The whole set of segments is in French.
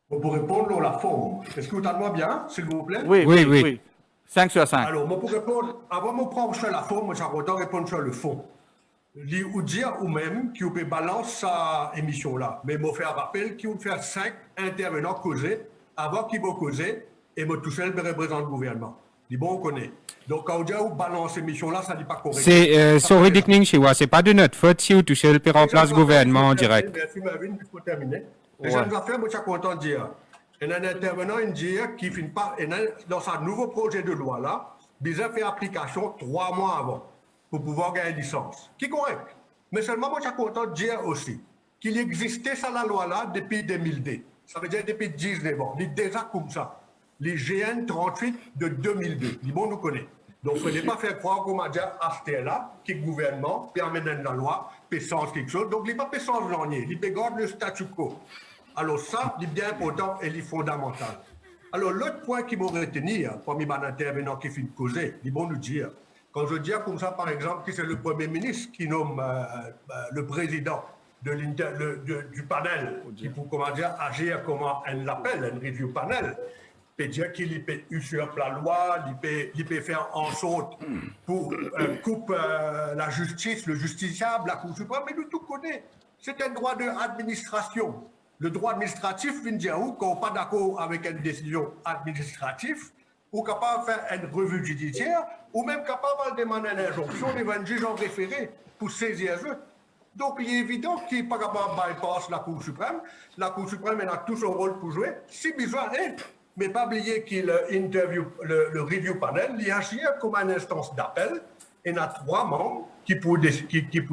Pour répondre sur la forme, est-ce que vous entendez bien, s'il vous plaît? Oui, Oui, oui, oui. oui. 5 sur 5. Alors, moi, pour répondre, avant de prendre sur la forme, moi, j'ai autant répondre sur le fond. Ou dire ou même qui peut balancer sa émission là. Mais moi, faire rappel qu'il faut faire 5 intervenants causer avant qu'ils vont causer et moi tout seul me représente le gouvernement. Dis bon, on connaît. Donc, quand on dit ou balance émission là, ça dit pas correct. C'est Soridik Ningshiwa, c'est pas de notre faute si vous touchez le en place gouvernement en direct. Merci Marvin, il faut terminer. Les Ouais. jeunes affaires, moi, je suis content de dire. Il y a un intervenant, il dit qui finit pas, dans sa nouveau projet de loi là, il a fait application 3 mois avant pour pouvoir gagner une licence. Qui est correct. Mais seulement, moi, je suis content de dire aussi qu'il existait ça, la loi là, depuis 2002. Ça veut dire depuis 19 ans. Il est déjà comme ça. Les GN 38 de 2002. Les bons nous connaissent. Donc, il ne faut pas faire croire qu'on m'a dit acheter là, qui est le gouvernement, puis amener la loi, puis sens quelque chose. Donc, il n'est pas fait sans l'anier. Il garde le statu quo. Alors, ça, c'est bien important et c'est fondamental. Alors, l'autre point qui m'a retenu, parmi les intervenants qui finit de causer, ils vont nous dire, quand je dis comme ça, par exemple, que c'est le Premier ministre qui nomme le président du panel, qui peut, comment dire, agir comme on l'appelle, un review panel, peut dire qu'il peut usurper la loi, il peut faire en sorte pour couper la justice, le justiciable, la Cour suprême, mais nous tout connaît. C'est un droit d'administration. Le droit administratif vient dire où, quand on n'est pas d'accord avec une décision administrative, ou capable de faire une revue judiciaire, ou même capable de demander une injonction devant un juge en référé pour saisir eux. Donc, il est évident qu'il n'est pas capable de bypass la Cour suprême. La Cour suprême, elle a tout son rôle pour jouer, si besoin est. Mais pas oublier qu'il interview le review panel, il agit comme une instance d'appel. Il y a 3 membres qui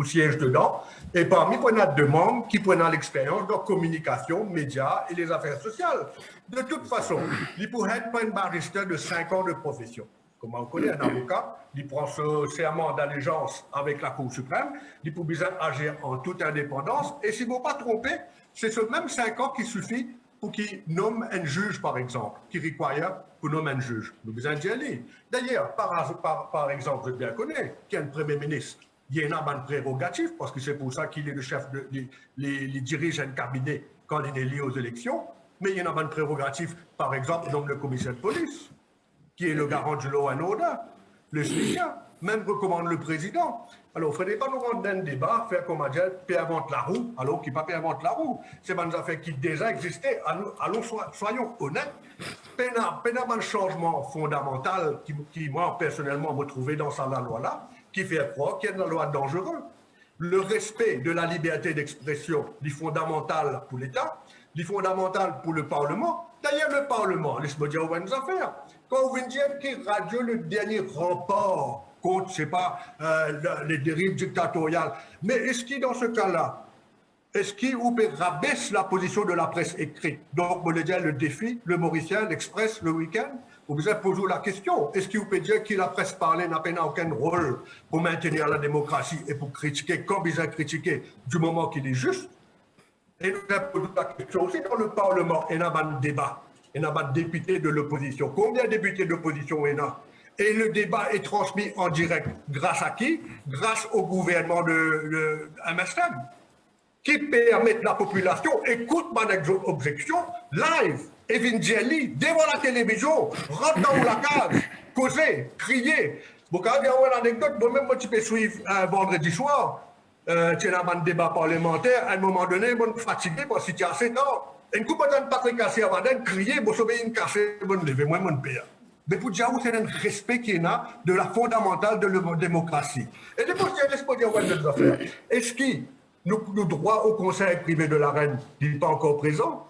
siègent dedans. Et parmi eux, il y a 2 membres qui prennent l'expérience de communication, médias et les affaires sociales. De toute façon, il pourrait être pas un barrister de 5 ans de profession. Comme on connaît un avocat, il prend ce serment d'allégeance avec la Cour suprême, il peut bien agir en toute indépendance. Et si vous ne pas tromper, c'est ce même 5 ans qui suffit pour qu'il nomme un juge, par exemple, qui requiert pour nommer un juge. Nous besoin d'y aller. D'ailleurs, par exemple, je bien connais qu'il y a un Premier ministre. Il y a une prérogative, parce que c'est pour ça qu'il est le chef, il dirige un cabinet quand il est lié aux élections. Mais il y a une prérogative, par exemple, il nomme le commissaire de police, qui est le garant du law and order, le SMICA, même recommande le président. Alors, il ne faudrait pas nous rendre dans un débat, faire comme on dit, puis invente la roue, alors qu'il n'a pas invente la roue. C'est des affaires qui déjà existaient. Allons, soyons honnêtes. Pénal changement fondamental qui, moi, personnellement, me trouvais dans la loi-là, qui fait croire qu'il y a une loi dangereuse. Le respect de la liberté d'expression, est fondamental pour l'État, est fondamental pour le Parlement. D'ailleurs, le Parlement, laisse-moi dire où nous affaires. Quand vous venez dire qu'il radio le dernier rempart contre, je ne sais pas, les dérives dictatoriales, mais est-ce qu'il, dans ce cas-là, est-ce qu'il rabaisse la position de la presse écrite? Donc, on peut dire le défi, le Mauricien, l'Express, le Week-end. Vous pouvez poser la question. Est-ce qu'il peut dire que la presse parlée n'a aucun rôle pour maintenir la démocratie et pour critiquer, comme ils ont critiqué, du moment qu'il est juste? Et nous avons posé la question aussi dans le Parlement. Il y a un débat. Il y a un député de l'opposition. Combien de députés d'opposition il y a? Et le débat est transmis en direct. Grâce à qui? Grâce au gouvernement de MSM, qui permet que la population écoute ma objection live, et Vingelli, devant la télévision, rentre dans la case, causer, crier. Vous avez une anecdote, moi-même, moi, tu peux suivre un vendredi soir, tu as un débat parlementaire, à un moment donné, je suis fatigué parce que tu as assez tard. Une coupe de Patrick Cassé avant de crier, je suis une cassée, je vais lever, moi, mon père. Mais pour dire, c'est un respect qu'il y a de la fondamentale de la démocratie. Et de poser des affaires. Est-ce que le droit au conseil privé de la reine n'est pas encore présent?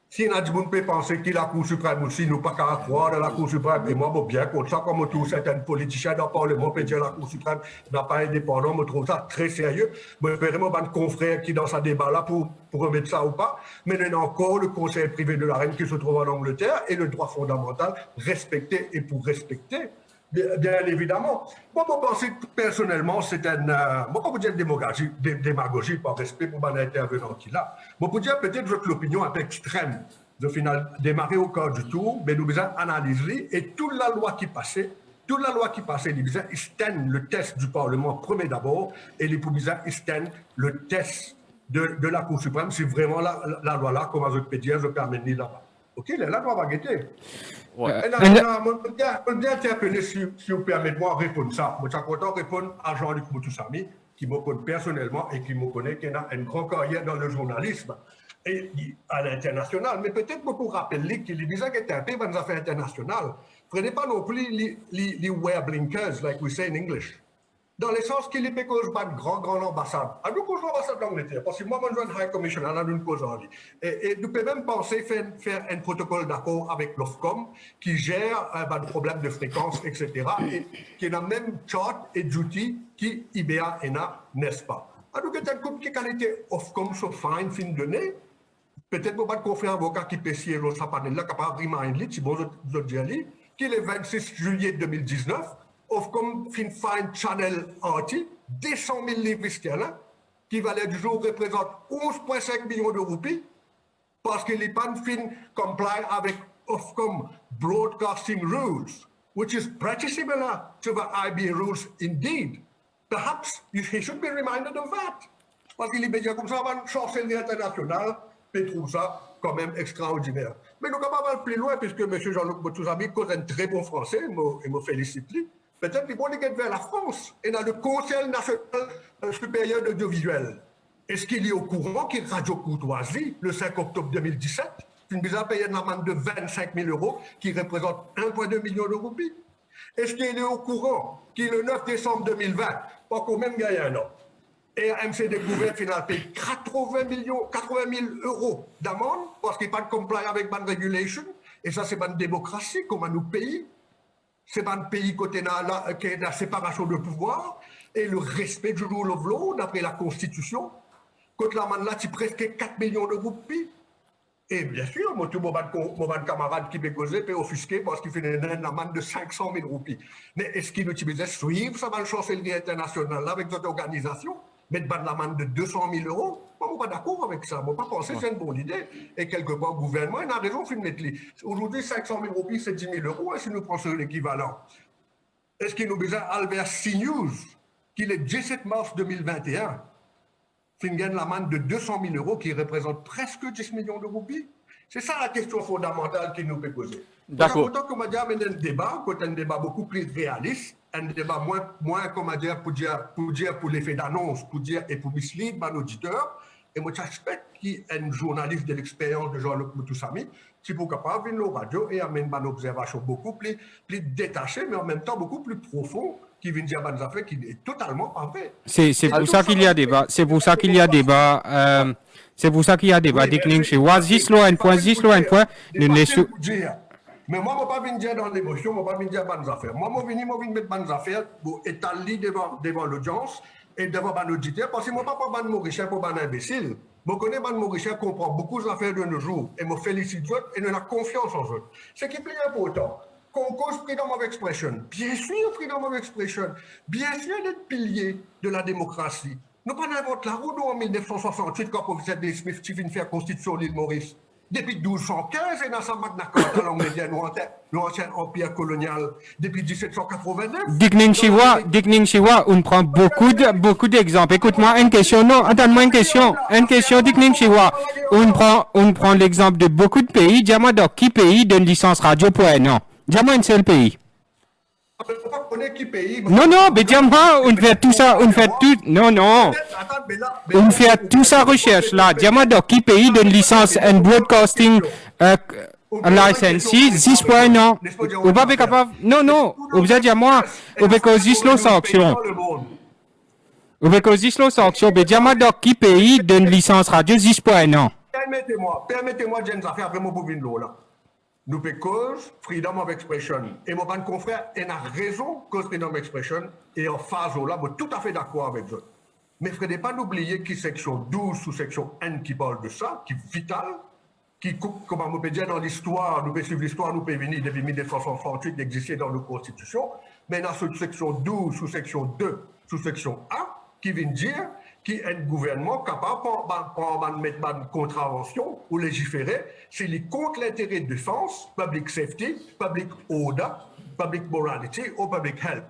Si on a du monde peut penser que la Cour suprême aussi, nous pas qu'à croire dans la Cour suprême, et moi, bien contre ça, comme tous certains politiciens dans le Parlement peut dire la Cour suprême n'a pas indépendant, je trouve ça très sérieux. Je vais vraiment un confrère qui dans ce débat-là pour remettre ça ou pas. Mais il y a encore le conseil privé de la reine qui se trouve en Angleterre et le droit fondamental respecté et pour respecter. Bien évidemment. Moi, je pense que personnellement, c'est moi, je peux dire démagogie par respect pour mon intervenant qui là. Moi, je peux dire peut-être que l'opinion est extrême. De final, démarrer au corps du tour, mais nous devons analyser et toute la loi qui passait, nous devons le test du Parlement premier d'abord et les pour le test de la Cour suprême si vraiment la loi là, comme je peux dire, je peux amener là-bas. OK, la loi va guetter. Je vais interpeller si vous permettez-moi de répondre ça. Je suis content de répondre à Jean-Luc Moutoussamy, qui me connaît personnellement et qui me connaît, qui a une grande carrière dans le journalisme et à l'international. Mais peut-être pour rappeler qu'il est bizarre qu'il est un peu dans les affaires internationales. Prenez pas non plus les wear blinkers, like we say in English. Dans le sens qu'il est cause pas de grande ambassade. À nous cause l'ambassade d'Angleterre, parce que moi, je suis un high commissioner, on a une cause en lui. Et nous pouvons même penser faire un protocole d'accord avec l'OFCOM qui gère le problème de fréquence, etc. Et qui a même chart et d'outils qui IBA n'a, n'est-ce pas? Alors que tu as une couple qui qualité OFCOM sur fin donné, peut-être pour pas de confrère avocat qui peut siéger au panel là, capable de reminder, si bon, je dis, qui est le 26 juillet 2019, Ofcom fin channel anti, 200 000 livres sterling, qui valait du jour représente 11,5 millions de roupies, parce que les PAN fin comply avec Ofcom broadcasting rules, which is pretty similar to the IBA rules indeed. Perhaps he should be reminded of that. Parce qu'il est bien comme ça, va chancellerie internationale, et trouve ça quand même extraordinaire. Mais nous, quand même plus loin, puisque M. Jean-Luc Moutoussamy cause un très bon français, et me félicite lui. Peut-être qu'il faut aller vers la France et dans le Conseil national supérieur de l'audiovisuel. Est-ce qu'il est au courant qu'il Radio Courtoisie, le 5 octobre 2017, une mise à payer une amende de 25 000 euros qui représente 1,2 million de roupies? Est-ce qu'il est au courant qu'il le 9 décembre 2020, pas qu'on même gagné un an, et MC Découverte final paye 80 000 euros d'amende parce qu'il n'est pas de comply avec ban regulation, et ça c'est ban démocratie, comme à nos pays. C'est un pays qui a la séparation de pouvoir et le respect du rule of law d'après la Constitution. Quand la man là, c'est presque 4 millions de roupies. Et bien sûr, mon camarade qui peut causer peut offusquer parce qu'il fait une amende de 500 000 roupies. Mais est-ce qu'il utilisait suivre ça va le chancellerie internationale avec d'autres organisations, mettre une amende de 200 000 euros? Moi, je ne suis pas d'accord avec ça. Je ne pas penser que c'est une bonne idée. Et quelque part, le gouvernement, il a raison de mettre les. Aujourd'hui, 500 000 roupies, c'est 10 000 euros. Et si nous prenons l'équivalent, est-ce qu'il nous besoin Albert CNews, qui est le 17 mars 2021, gagne l'amende de 200 000 euros, qui représente presque 10 millions de roupies? C'est ça la question fondamentale qui nous peut poser. D'accord. Autant qu'on m'a dit, amener un débat beaucoup plus réaliste, un débat moins comment dire, pour l'effet d'annonce, pour dire et pour mislead mon auditeur. Et moi, j'espère qu'il y a un journaliste de l'expérience de Jean-Luc Moutoussamy qui est capable de venir au radio et amener une observation beaucoup plus détachée, mais en même temps beaucoup plus profonde, qui vient dire des affaires qui est totalement pas vrai. C'est pour ça qu'il y a débat. C'est pour ça qu'il y a débat. C'est pour ça qu'il y a débat. Dickling chez Zislo un point. Mais moi, je ne vais pas venir dire dans l'émotion, je ne vais pas venir dire bonnes affaires. Moi, je vais venir mettre bonnes affaires pour étaler devant l'audience et devant mon auditeur, parce que moi, je ne suis pas Mauricien pour un imbécile. Je connais Mauricien comprend beaucoup d'affaires de nos jours et me félicite et nous avons confiance en eux. Ce qui est plus important, qu'on cause freedom of expression. Bien sûr, freedom of expression. Bien sûr, d'être pilier de la démocratie. Nous pas n'inventons la roue en 1968 quand le professeur D. Smith vient faire constitution l'île Maurice. Depuis 1215, et dans sa Magna Carta, l'ancien empire colonial, depuis 1789. Dickling Chiwa, on prend beaucoup d'exemples. Écoute-moi, une question, non, attends-moi une question, Dickling Chiwa. On prend l'exemple de beaucoup de pays. Dis-moi donc, qui pays donne licence radio pour un an? Dis-moi un seul pays. Non, mais dis-moi, on fait tout ça, on fait tout ça recherche là. Dis-moi donc, qui pays donne licence and broadcasting license 10.1 ans? Ou pas capable? Non, vous avez dit moi, ou bien que Zislo sanction. Ou bien que Zislo sanction, mais dis-moi donc, qui pays donne licence radio 10.1 ans? Permettez-moi de dire une affaire après mon bovine là. Nous peut cause freedom of expression. Et mon confrère, il a raison cause freedom of expression et en phase là, je suis tout à fait d'accord avec eux. Mais il ne faudrait pas oublier qu'il y a section 12 sous section N qui parle de ça, qui est vital, qui, comme on peut dire dans l'histoire, nous peut suivre l'histoire, nous peut venir depuis 1968 d'exister dans nos constitutions, mais dans cette section 12 sous section 2 sous section A, qui vient dire qui est un gouvernement capable de mettre une contravention ou légiférer s'il est contre l'intérêt de défense, public safety, public order, public morality ou public health.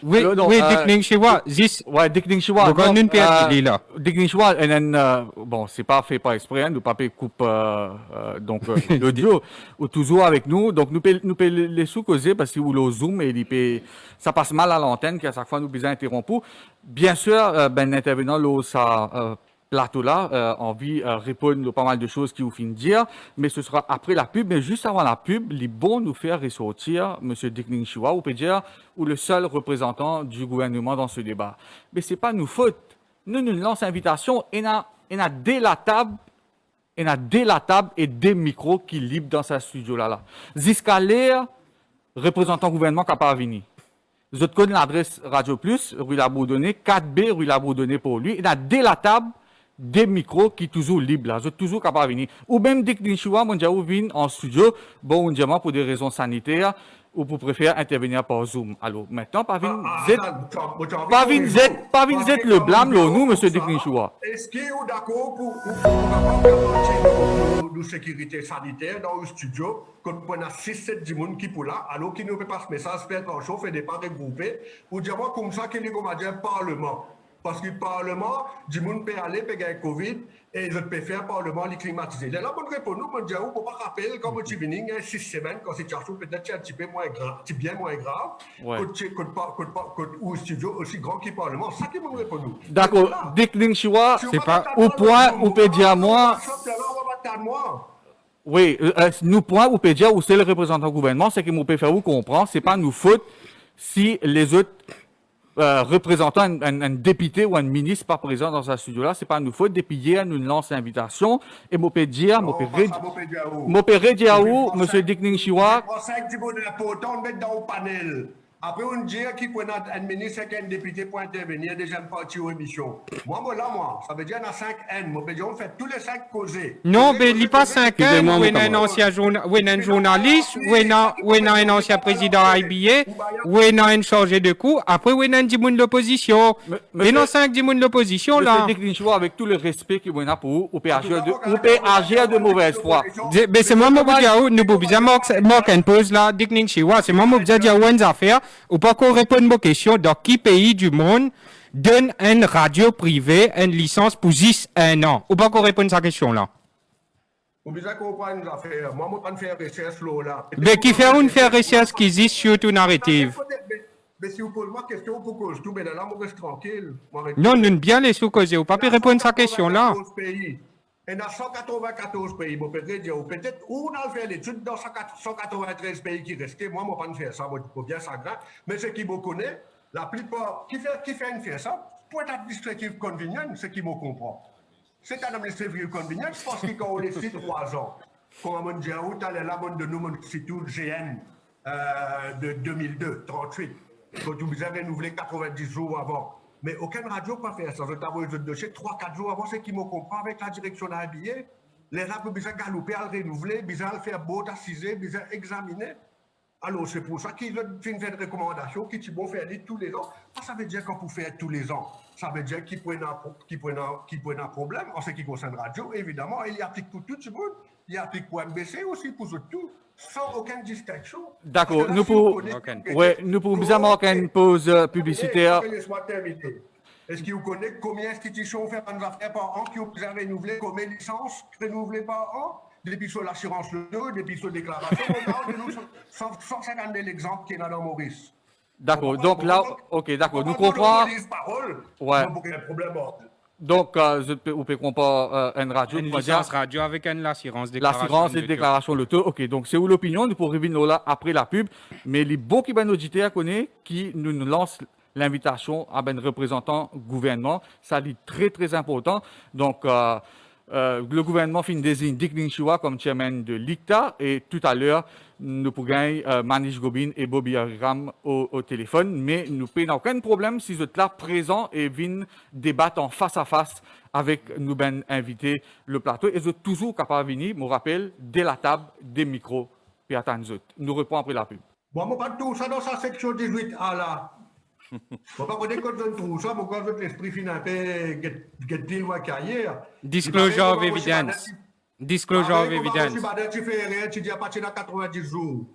Oui, Donc, oui, Dick Ning Shiwa, this, Ouais, Dick Ning Shiwa. Donc, on a une perte, il est là. Dick Ning Shiwa, bon, c'est pas fait par exprès, hein, nous pas payer coupe, l'audio, ou toujours avec nous. Donc, nous paye les sous causés parce que le Zoom, et ça passe mal à l'antenne, qu'à chaque fois nous besoin interrompu. Bien sûr, intervenant, là, ça, plateau-là, envie répondre à pas mal de choses qui vous finissent de dire, mais ce sera après la pub. Mais juste avant la pub, il est bon nous faire ressortir M. Dick Ning Shiwa, ou peut dire, ou le seul représentant du gouvernement dans ce débat. Mais c'est pas nous faute. Nous lance invitation et n'a dès la table et des micros qui libre dans ce studio-là. Jusqu'à l'air, représentant gouvernement qui n'a pas venir. Vous avez connu l'adresse Radio Plus, rue Labourdonnais, 4B, rue Labourdonnais pour lui. Il a dès la table des micros qui toujours libres là, vous êtes toujours capable de venir. Ou même Dick Ning Shiwa, mon dieu, vient en studio, bon, on pour des raisons sanitaires, ou pour préférer intervenir par Zoom. Alors, maintenant, pas venir le blâme, là, nous, monsieur Dick Ning Shiwa. Est-ce qu'il est d'accord pour avoir de sécurité sanitaire dans le studio, quand on a 6-7 personnes qui sont là, alors qu'il ne peut pas ce message faire en chauffe et des pas regroupés, ou dire comme ça qu'il est comme un parlement. Parce que le Parlement, du monde peut aller, peut gagner Covid, et ils peuvent faire Parlement les climatiser. Là, bonne réponse, nous, on dit, on ne peut pas rappeler, comme tu viens, 6 semaines, quand la situation peut-être un petit peu moins grave, bien moins grave, ou un studio aussi grand que le Parlement. C'est ça qui me répond, nous. D'accord, Dick Ning Shiwa, c'est pas au point où peut dire moi. Oui, nous point où peut dire où c'est le représentant du gouvernement, c'est que nous peut faire vous comprendre, c'est pas nous faute si les autres représentant un député ou un ministre pas présent dans ce studio-là, c'est pas nous faute. Depuis hier, nous lance l'invitation et mon peut dire, mon peut redire à où, monsieur Dick Ning Shiwa. Après, on dit qu'il peut un ministre et un député pour intervenir, déjà parti aux émissions. Moi, ça veut dire qu'il y en a 5 N. Moi, on fait tous les 5 causés. Non, mais il n'y a pas 5 N. Ou un ancien journaliste, ou un ancien président IBA, ou un chargé de coup. Après, ou un dimoun de l'opposition. Mais non, 5 dimoun de l'opposition, là. Monsieur Dick Ning Shiwa, avec tout le respect qu'il y a pour vous, ou peut agir de mauvaise foi. Mais c'est moi, nous pouvons bien marquer une pause, là, Dick Ning Shiwa. C'est moi, je dire, où une affaire. Ou pas qu'on réponde aux questions, dans quel pays du monde donne une radio privée une licence pour 1 an? Ou pas qu'on réponde à cette question-là? Ou bien qu'on prend une affaire. Moi, je ne peux pas faire recherche là. Mais qui fait une recherche qui existe sur une narrative? Mais si vous posez moi question pour cause tout, mais là, je reste tranquille. Non, nous bien les sous-causer. Ou pas répondre à cette question-là? Il y a 194 pays, peut-être on a fait l'étude dans 193 pays qui restent. Moi, je ne peux pas faire ça, je peux bien ça. Mais ce qui me connaît, la plupart, qui fait une faire ça, pour être administratif convenient, ce qui me comprend. C'est un administratif convenient, je pense qu'il a laissé 3 ans. Quand on dit, où tu as la bonne de nous, c'est tout GN de 2002, 38. Donc, vous avez renouvelé 90 jours avant. Mais aucune radio peut faire ça. Je t'avoue, je dossier 3-4 jours avant, c'est qui me comprend avec la direction d'un billet. Les radios besoin de galoper, à le renouveler, besoin de faire beau, d'assiser, besoin d'examiner. Alors, c'est pour ça qu'ils ont fait une recommandation qui vont faire tous les ans. Ça veut dire qu'on peut faire tous les ans. Ça veut dire qu'ils prennent un problème en ce qui concerne la radio. Évidemment, il y a applique pour tout le monde. Il y a applique pour MBC aussi, pour tout. Sans aucune distinction. D'accord, nous pouvons bien marquer une pause publicitaire. Laisse-moi terminer. Est-ce que vous connaissez combien d'institutions font des affaires par an qui ont besoin de renouveler, combien de licences renouvelées par an? Depuis sur l'assurance le 2, depuis sur déclaration, sans regarder l'exemple qu'il y a dans Maurice. D'accord, donc là, ok, d'accord, nous comprenons. Ouais. Donc, vous pouvez comprendre une radio. Une licence radio avec l'assurance déclaration. L'assurance et déclaration le taux. Ok, donc c'est où l'opinion? Nous pourrons revenir là après la pub. Mais les beaux qui nous auditeurs connaissent, qui nous lancent l'invitation à un représentant gouvernement, ça est très très important. Donc, le gouvernement fin désigne Dick Ning Shiwa comme chairman de l'ICTA et tout à l'heure, nous pourrons gagner Manish Gobin et Bobby Aram au téléphone, mais nous n'avons aucun problème si vous êtes là présent et venez débattre en face à face avec nous ben invités le plateau. Et vous êtes toujours capable de venir, je me rappelle, dès la table, des micros, puis attendre. Nous répondons après la pub. Bon, je ne tout ça dans sa section 18A là. Je ne pas dire quand je trouve ça, mais quand l'esprit financier get-il ou carrière. Disclosure of evidence. Disclosure of evidence. Tu fais rien, tu dis à partir de 90 jours.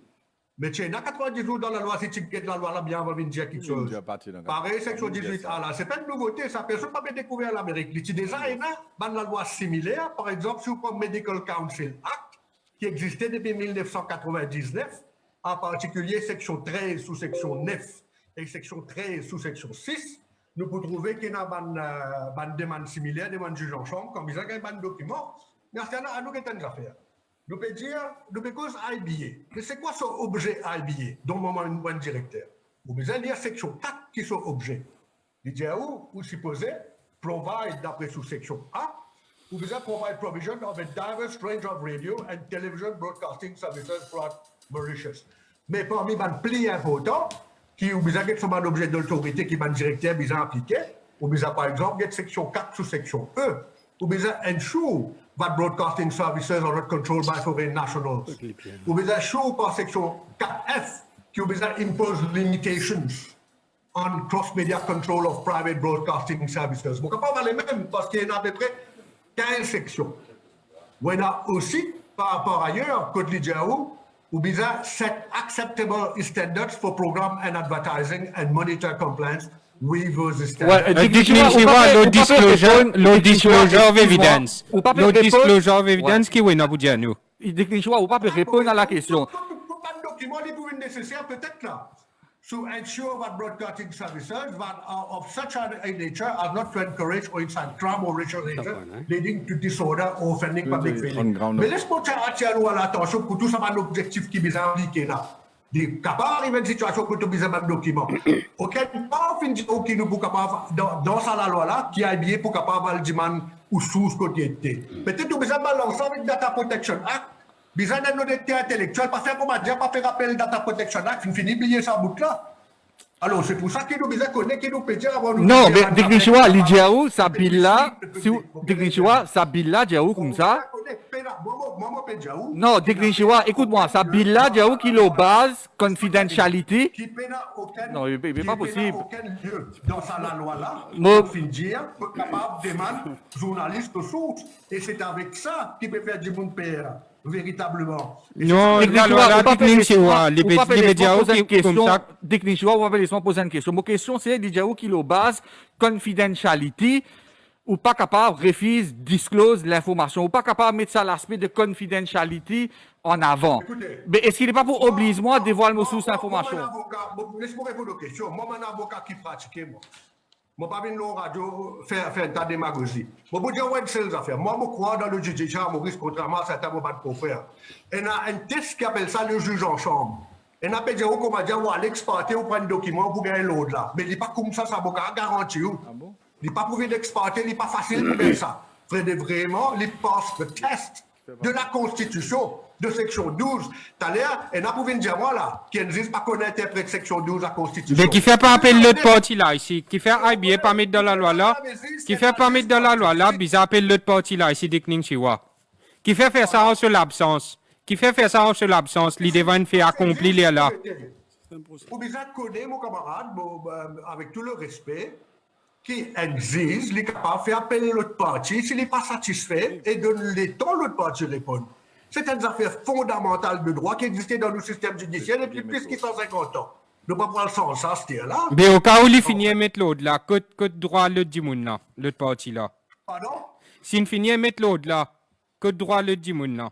Mais tu as 90 jours dans la loi, si tu quittes la loi là, bien, on va venir dire quelque chose. Pareil, section 18A là, c'est pas une nouveauté, ça personne n'a pas découvert l'Amérique. Il y a déjà une loi similaire, par exemple, sur le Medical Council Act, qui existait depuis 1999, en particulier section 13 sous section 9 et section 13 sous section 6, nous pouvons trouver qu'il y a une demande similaire, une demande juge en chambre, comme ils ont un document, mais à ce cas-là, nous avons des affaires. Nous pouvons dire, nous pouvons cause IBA. Mais c'est quoi ce objet IBA, dont moment une bonne directeur? Vous pouvez lire section 4 qui est son objet. Il dit où vous supposez, provide d'après sous section A, vous pouvez provide provision of a diverse range of radio and television broadcasting services for Mauritius. Mais parmi les plis importants, qui vous avez un objet d'autorité qui est un directeur bien appliqué, vous avez par exemple section 4 sous section E, vous avez ensure that broadcasting services are not controlled by foreign nationals. Vous avez ensure par section 4F qui vous impose limitations on cross-media control of private broadcasting services. Vous ne pouvez pas les mêmes parce qu'il y en a à peu près 15 sections. Vous avez aussi, par ailleurs, Code Lidjaou, vous avez set acceptable standards for program and advertising and monitor compliance with those standards. Ouais, Declaration low disclosure of evidence. Low disclosure of evidence qui est pour dire nous. Déclenchement, ou pas répondre à la question. Pas de documents, les pouvoirs nécessaires peut-être là. To ensure that broadcasting services that are of such a nature as not to encourage or incite crime or racial hatred leading to disorder or offending public feeling. Mais laisse-moi attirer l'attention pour tout ça, un objectif qui est impliqué là. Des capables d'arriver à une situation que tu as besoin d'un document. Auquel pas fin de qui nous capable dans la loi là qui a bien pour capable de demander ou source côté. Peut-être tu as besoin de balancer avec Data Protection Act. Besoin d'un honnêteté intellectuelle, pas faire comme dire, pas faire appel Data Protection Act, il finit oublier sa boucle là. Alors c'est pour ça qu'il nous besoin connaître, qu'il nous peut dire avant nous. Non, mais déclenchement, l'idéal, sa bill là, si déclenchement, sa bill là, diaou comme ça. Non, déclenchement, écoute-moi, sa bill là, diaou qui le base, confidentiality. Non, il n'est pas possible. Aucun lieu dans la loi là, pour dire, capable de demander journaliste source. Et c'est avec ça qu'il peut faire du monde père. Véritablement. Non, la loi là, déclenchement, les médias comme ça. Déclenchement, on va laisser poser une question. Mon question, c'est, diaou qui le base, confidentiality, ou pas capable, refuse, disclose l'information, ou pas capable de mettre ça l'aspect de confidentiality en avant. Écoutez, mais est-ce qu'il n'est pas pour obliger moi à dévoiler nos sources d'information? Laisse-moi répondre aux questions. Moi, un avocat qui pratique, moi. Je ne vais pas venir à la radio faire un tas de démagogie. Je vais dire, ouais, c'est les affaires. Moi, je crois dans le judiciaire, Maurice, contrairement à certains moments de confrères. Il y a un test qui appelle ça le juge en chambre. Il y a un peu de gens qui vont dire, on va l'exporter, on prend un document pour gagner l'autre là. Mais il n'est pas comme ça avocat garanti. Il n'est pas prouvé d'exporter, il n'est pas facile de faire ça. Vraiment, il passe le test de la Constitution de section 12. Tout à l'heure, il n'a pas pu dire moi là, qui n'existe pas qu'on interprète section 12 de la Constitution. Mais qui fait pas appel l'autre partie là ici, qui fait IBA pas mettre dans la loi là, qui fait pas mettre dans la loi là, bizarre appelle l'autre partie là ici, Dickning Chiwa. Qui fait faire ça en sur l'absence. Qui fait faire ça en sur l'absence, l'idée va faire accomplir les là. Vous bizarre connaître mon camarade, avec tout le respect, qui exige, il est capable de faire appel à l'autre partie, s'il n'est pas satisfait, et donne le temps à l'autre partie de répondre. C'est une affaire fondamentale de droit qui existait dans le système judiciaire depuis plus de 150 ans. Ne pas prendre le sens, ça, c'était là. Mais au cas où il finit à mettre l'autre là, code droit l'autre du monde là, l'autre partie là. Pardon? S'il finit à mettre l'autre là, code droit l'autre du monde là.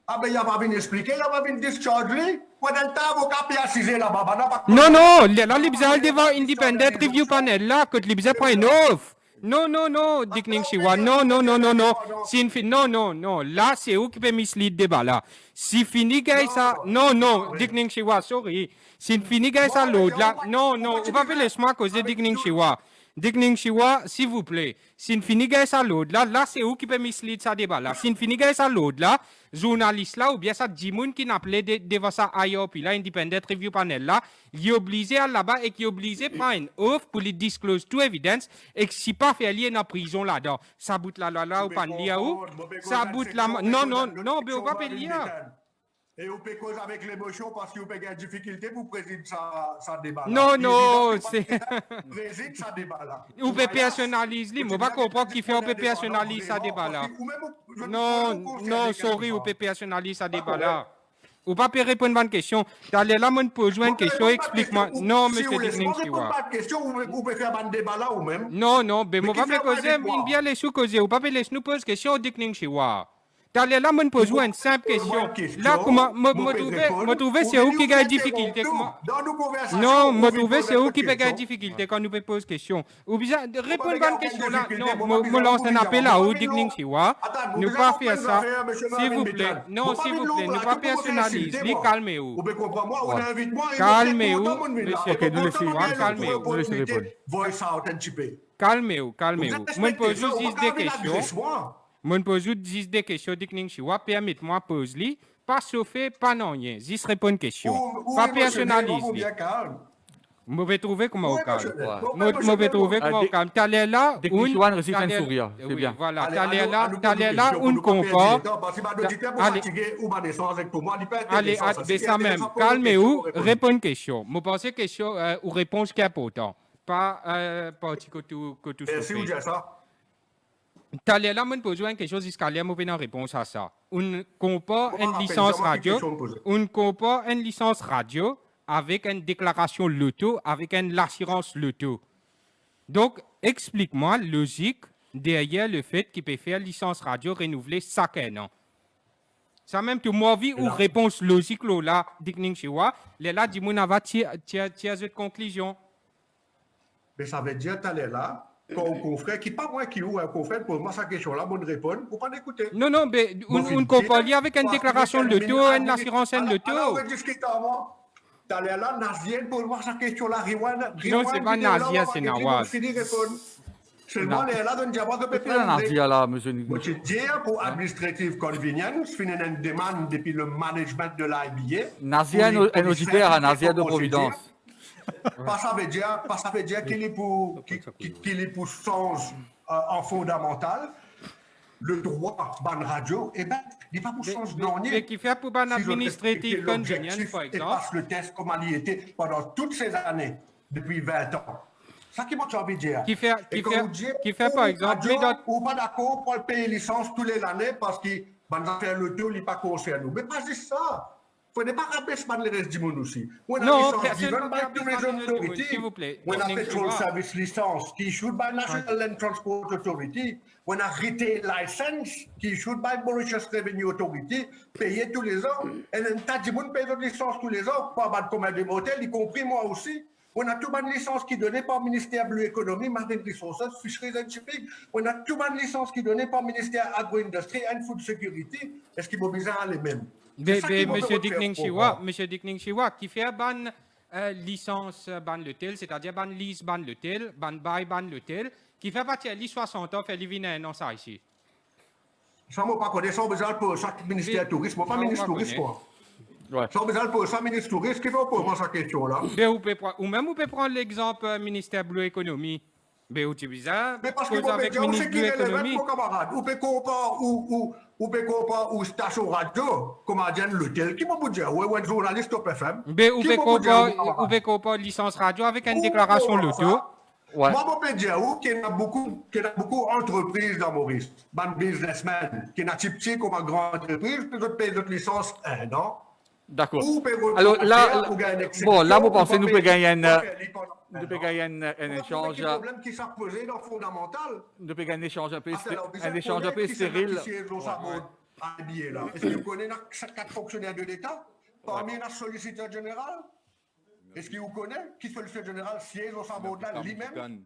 Ah ben, il va venir expliquer, il va venir discharger. Pendant le temps, avocat peut assiser là-bas. Non, non, là, les bizarres devant Independent Review Panel là, que les bizarres prennent off. Non, Dickning Chiwa, non. Si non, là, c'est où qui peut mislead débat là. Si fini, gars, ça, non, Dickning Chiwa, sorry. Si fini, gars, ça, l'autre là, non, vous pouvez laisser-moi causer Dickning Chiwa. Dickning Chiwa, s'il vous plaît. Si fini, gars, ça, l'autre là, c'est où qui peut mislead ça débat là. Si fini, gars, ça, l'autre là, journaliste là, ou bien ça, Jimoun qui n'a appelé devant ça IOP là, Independent Review Panel là, il est obligé à là-bas et qui est obligé de prendre une offre pour lui disclose tout évidence et que si pas fait aller dans la prison là-dedans. Ça bout là, ou pas lié où? Ça bout là, non, mais on va pas lier. Et vous pouvez causer avec l'émotion parce que vous avez des difficultés pour présider ça débat là. Non, c'est... Présider ça débat là. Vous pouvez personnaliser, on va comprendre qui fait on peut personnaliser ça débat là. Non, sorry, vous pouvez personnaliser ça débat là. Ou pas répondre à une question. T'allais là, me pose une question, explique-moi. Non, monsieur Dickning Si vous ne pas de question, vous pouvez faire un débat là ou même. Non, ben, Mais moi, qui pas fait causer, avec moi? bien les sous causer. Ou pas laisser nous poser question, Dickning Chiwa. T'allais là, me pose une simple question. Là, comment, me trouver, c'est où qui a une difficulté. Non, me trouver, c'est où qui a une difficulté quand nous pouvons poser question. Ou bien, répondre à une question là. Non, me lance un appel là, ou Dickning Chiwa. Ne pas faire ça. S'il vous plaît. Non, s'il vous plaît, ne pas personnaliser. Calmez-vous. Calmez-vous, monsieur. Ok, nous laissons. Calmez-vous. Nous laissons répondre. Voice out and chipper. Calmez-vous. Moi, je pose juste des questions. questions. Moi, je pose juste des questions. Dickning Chiwa, permettez-moi poser-les. Pas sauver, pas non rien. Juste répondre une question. Pas personnaliser. Je vais trouver comment au calme. Je vais trouver comment au calme. T'allais là, Dickning Chiwa réussit à sourire. C'est bien. Voilà, t'allais là, on comprend. Allez, c'est ça même. Calmez-vous, répondez une question. Je pense que question ou réponse qui est important. Pas que tout Merci, vous fait. dites ça. T'allais là, me poser une question jusqu'à là, je vais en réponse à ça. On compare une licence radio. On compare une licence radio avec une déclaration loto, avec une assurance loto. Donc, explique-moi la logique derrière le fait qu'il peut faire licence radio renouvelée chaque an. Ça même tout moi vie ou réponse logique là, Dickning Chiwa, là, dis-moi, va tirer cette conclusion. Mais ça veut dire que tu es là, quand un confrère qui pas moi qui ou un confrère pose moi sa question là, bonne réponse, pour pas l'écouter. Non, mais on compare avec une déclaration loto, une assurance loto. Alors, on discute à moi. Tu es là, Nazien, pose moi sa question là, Non, c'est pas Nazien, c'est Nawaz. Seulement, les là, donc, j'avais que C'est un ardia là, monsieur. je dis pour administrative convenience, fin une demande depuis le management de l'IBA. Nazia est un auditeur à Nazia de Providence. Pas ça veut dire qu'il est pour sens en fondamental. Le droit ban radio, eh ben, il n'est pas pour sens non. Mais qui fait pour ban administrative convenience, par Et exemple. passe le test comme il était pendant toutes ces années, depuis 20 ans. Ça qui m'a envie de dire. Qui fait par exemple, ou pas d'accord pour payer licence tous les années parce que va faire le tour, il n'est pas concerné. Mais pas juste ça. Il ne faut pas rabaisser le reste du monde aussi. On a Non, licence personne given ne by peut tourism rabaisser le monde, authority. s'il vous plaît. On a Dickning petrol Chiwa. service licence qui issued by National Land Transport Authority. On a retail license qui issued by Mauritius Revenue Authority, payé tous les ans. Et un tas de monde paye notre licence tous les ans, pas mal comme des motels, y compris moi aussi. On a tout une licence qui est donnée par le ministère Blue Economy, Marine Resources, Fisheries and Shipping. On a tout une licence qui est donnée par le ministère Agro-Industrie and Food Security. Est-ce qu'ils vont besoin les mêmes? Monsieur Dickning Chiwa, qui fait ban licence ban le tel, c'est-à-dire ban lease ban le tel, ban bail ban le tel, qui fait partie de 60 ans, fait livrer un an ça ici. Ça, je ne pas connaître, ça, besoin pour chaque ministère tourisme, pas ministre tourisme, quoi. Ouais. Ça, besoin pour ça, ministre tourisme, qui fait pour moi cette question-là? Ou même, vous pouvez prendre l'exemple ministère Blue Economy. Mais où tu bizarre, mais parce que vous avec dire, ministre c'est Blue qui relève, Economy. mon camarade. Vous pouvez comparer ou station radio, comme a dit l'hôtel. Qui m'a vous dire? Ou un journaliste au PFM? Mais vous pouvez comparer licence radio avec une déclaration loto. Ouais. Moi, je peux dire qu'il y a beaucoup d'entreprises dans Maurice. Ban businessmen, qui n'a type comme une grande entreprise, puis d'autres payent notre licence un an. D'accord. Ou peut Alors là, bon, là, vous pensez nous pouvez pouvons gagner un échange. Le problème qui s'est posé dans le fondamental. Nous pouvons gagner un échange un un peu stérile. Est-ce que vous connaissez les 4 fonctionnaires de l'État parmi les solliciteurs généraux? Est-ce que vous connaissez qui solliciteur général siège au sabot là lui-même?